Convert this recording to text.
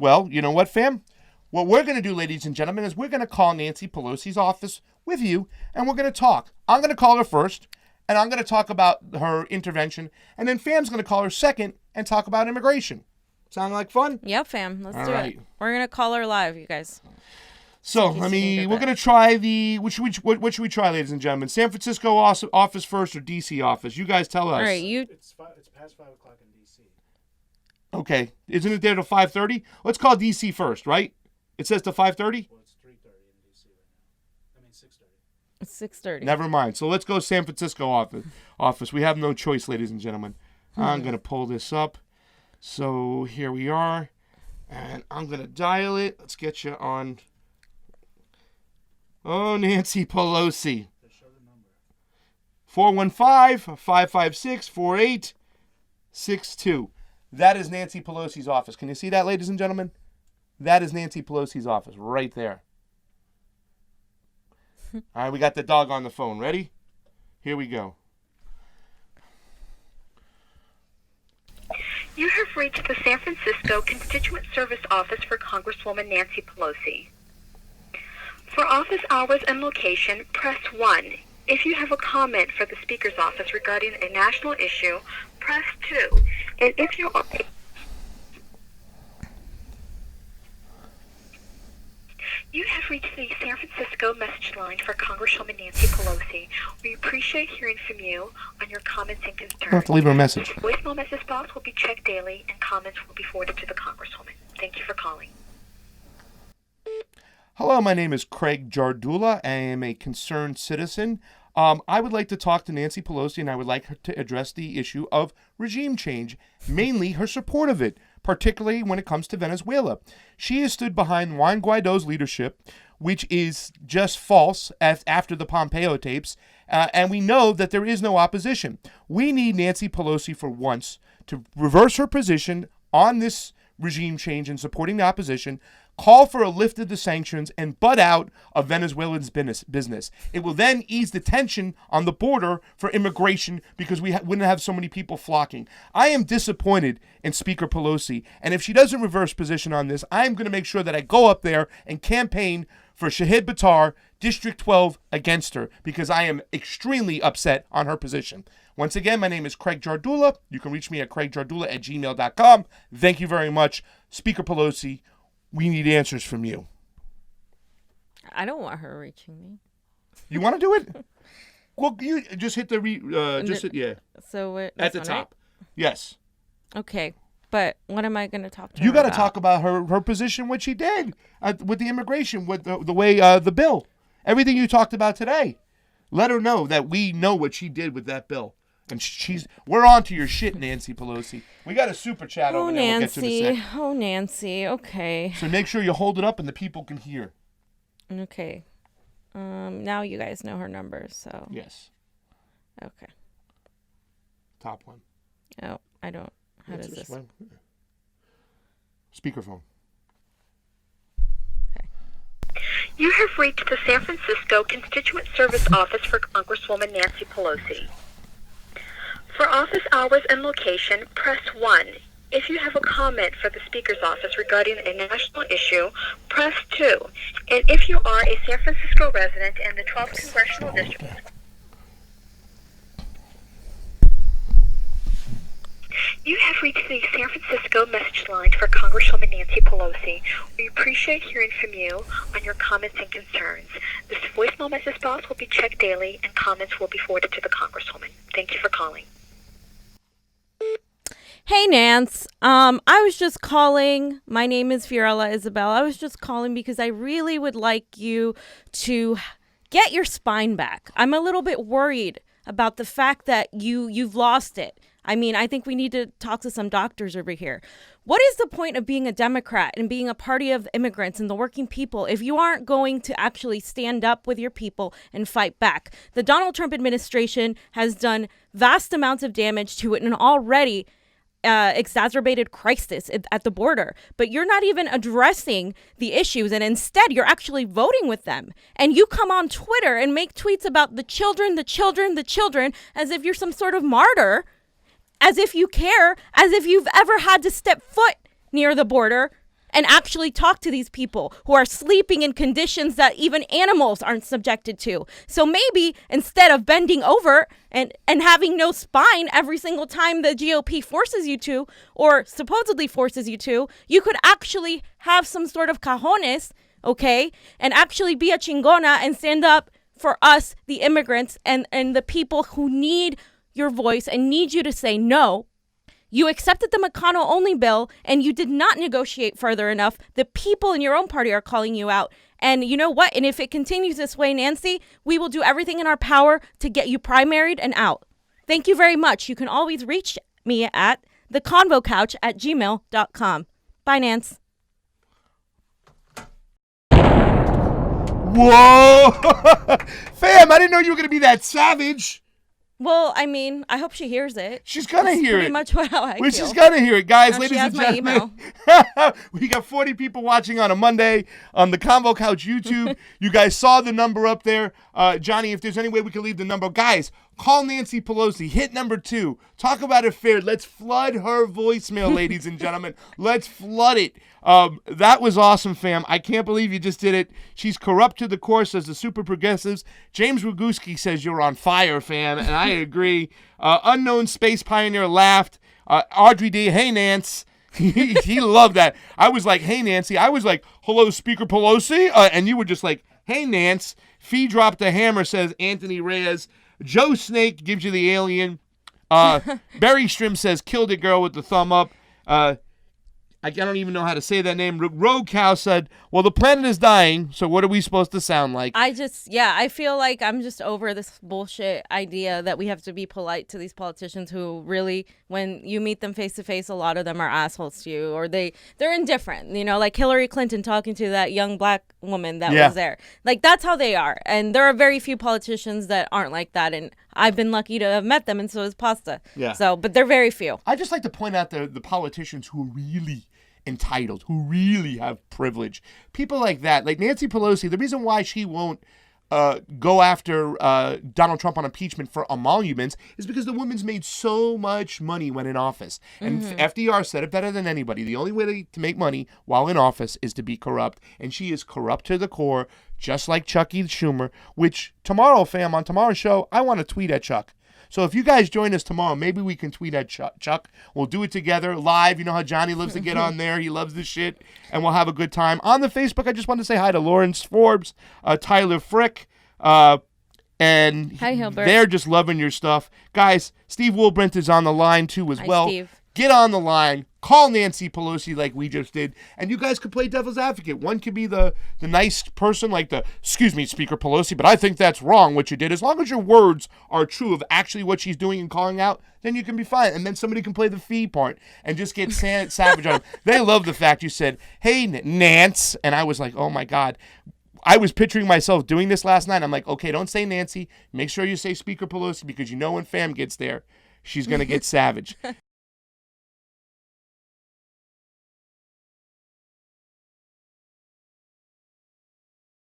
Well, you know what, fam? What we're going to do, ladies and gentlemen, is we're going to call Nancy Pelosi's office with you, and we're going to talk. I'm going to call her first, and I'm going to talk about her intervention, and then fam's going to call her second and talk about immigration. Sound like fun? Yep, fam. Let's do it. We're going to call her live, you guys. So, we're going to try what should we try, ladies and gentlemen? San Francisco office first or D.C. office? You guys tell us. All right, It's past 5 o'clock in D.C. Okay. Isn't it there till 5:30? Let's call D.C. first, right? It says to 5:30? Well, it's 3:30 in D.C. right now. I mean, 6:30. It's 6:30. Never mind. So let's go San Francisco office. We have no choice, ladies and gentlemen. I'm going to pull this up. So here we are. And I'm going to dial it. Let's get you on. Oh, Nancy Pelosi. 415-556-4862. That is Nancy Pelosi's office. Can you see that, ladies and gentlemen? That is Nancy Pelosi's office right there. All right, we got the dog on the phone. Ready? Here we go. You have reached the San Francisco Constituent Service Office for Congresswoman Nancy Pelosi. For office hours and location, press 1. If you have a comment for the Speaker's office regarding a national issue, press 2. And if you are... You have reached the San Francisco message line for Congresswoman Nancy Pelosi. We appreciate hearing from you on your comments and concerns. I'll have to leave her a message. This voicemail message box will be checked daily, and comments will be forwarded to the Congresswoman. Thank you for calling. Hello, my name is Craig Jardula. I am a concerned citizen. I would like to talk to Nancy Pelosi, and I would like her to address the issue of regime change, mainly her support of it, particularly when it comes to Venezuela. She has stood behind Juan Guaido's leadership, which is just false after the Pompeo tapes, and we know that there is no opposition. We need Nancy Pelosi for once to reverse her position on this regime change and supporting the opposition, call for a lift of the sanctions, and butt out of Venezuelans' business. It will then ease the tension on the border for immigration because we wouldn't have so many people flocking. I am disappointed in Speaker Pelosi, and if she doesn't reverse position on this, I am going to make sure that I go up there and campaign for Shahid Buttar, District 12, against her because I am extremely upset on her position. Once again, my name is Craig Jardula. You can reach me at craigjardula@gmail.com. Thank you very much. Speaker Pelosi, we need answers from you. I don't want her reaching me. You want to do it? Well, you just hit the yeah. So what? At the top. Right? Yes. Okay, but what am I going to talk to her You got to about? talk about her position, what she did with the immigration, with the way the bill, everything you talked about today. Let her know that we know what she did with that bill. And we're on to your shit, Nancy Pelosi. We got a super chat over there. Nancy. We'll get to in a sec. Oh, Nancy. Okay. So make sure you hold it up and the people can hear. Okay. Now you guys know her number, so. Yes. Okay. Top one. Oh, I don't. How does this? Speakerphone. Okay. You have reached the San Francisco Constituent Service Office for Congresswoman Nancy Pelosi. For office hours and location, press 1. If you have a comment for the Speaker's office regarding a national issue, press 2. And if you are a San Francisco resident in the 12th Congressional District, you have reached the San Francisco message line for Congresswoman Nancy Pelosi. We appreciate hearing from you on your comments and concerns. This voicemail message box will be checked daily, and comments will be forwarded to the Congresswoman. Thank you for calling. Hey, Nance. I was just calling. My name is Fiorella Isabel. I was just calling because I really would like you to get your spine back. I'm a little bit worried about the fact that you've lost it. I mean, I think we need to talk to some doctors over here. What is the point of being a Democrat and being a party of immigrants and the working people if you aren't going to actually stand up with your people and fight back? The Donald Trump administration has done vast amounts of damage to an already exacerbated crisis at the border, but you're not even addressing the issues, and instead you're actually voting with them. And you come on Twitter and make tweets about the children, as if you're some sort of martyr, as if you care, as if you've ever had to step foot near the border and actually talk to these people who are sleeping in conditions that even animals aren't subjected to. So maybe instead of bending over and having no spine every single time the GOP forces you to, or supposedly forces you to, you could actually have some sort of cojones, okay, and actually be a chingona and stand up for us, the immigrants, and the people who need your voice and need you to say no. You accepted the McConnell-only bill, and you did not negotiate further enough. The people in your own party are calling you out. And you know what? And if it continues this way, Nancy, we will do everything in our power to get you primaried and out. Thank you very much. You can always reach me at theconvocouch@gmail.com. Bye, Nance. Whoa! Fam, I didn't know you were going to be that savage. Well, I mean, I hope she hears it. She's going to hear Pretty it. much how I feel. She's going to hear it. Guys, Now ladies she has and my gentlemen. We got 40 people watching on a Monday on the Convo Couch YouTube. You guys saw the number up there. Johnny, if there's any way we can leave the number. Guys, call Nancy Pelosi. Hit number 2. Talk about it fair. Let's flood her voicemail, ladies and gentlemen. Let's flood it. That was awesome, fam. I can't believe you just did it. She's corrupt to the core, says the super progressives. James Roguski says you're on fire, fam, and I agree. Unknown Space Pioneer laughed. Audrey D, hey, Nance. he loved that. I was like, hey, Nancy. I was like, hello, Speaker Pelosi. And you were just like, hey, Nance. Fee dropped the hammer, says Anthony Reyes. Joe Snake gives you the alien. Barry Strim says, killed a girl with the thumb up. I don't even know how to say that name. Rogue Cow said, well, the planet is dying, so what are we supposed to sound like? I feel like I'm just over this bullshit idea that we have to be polite to these politicians who really, when you meet them face to face, a lot of them are assholes to you, or they're indifferent, you know, like Hillary Clinton talking to that young black woman that was there. Like, that's how they are. And there are very few politicians that aren't like that, and I've been lucky to have met them, and so is Pasta. Yeah. So, but they're very few. I just like to point out the politicians who are really entitled, who really have privilege. People like that, like Nancy Pelosi, the reason why she won't go after Donald Trump on impeachment for emoluments is because the woman's made so much money when in office. And FDR said it better than anybody. The only way to make money while in office is to be corrupt. And she is corrupt to the core, just like Chucky Schumer, which tomorrow, fam, on tomorrow's show, I want to tweet at Chuck. So if you guys join us tomorrow, maybe we can tweet at Chuck. We'll do it together live. You know how Johnny loves to get on there. He loves this shit. And we'll have a good time. On the Facebook, I just want to say hi to Lawrence Forbes, Tyler Frick, and Hi, Hilbert. They're just loving your stuff. Guys, Steve Wilbrent is on the line too as well. Steve. Get on the line. Call Nancy Pelosi like we just did. And you guys could play devil's advocate. One could be the nice person like excuse me, Speaker Pelosi, but I think that's wrong what you did. As long as your words are true of actually what she's doing and calling out, then you can be fine. And then somebody can play the fee part and just get savage on them. They love the fact you said, hey, Nance. And I was like, oh my God. I was picturing myself doing this last night. I'm like, okay, don't say Nancy. Make sure you say Speaker Pelosi because you know when fam gets there, she's going to get savage.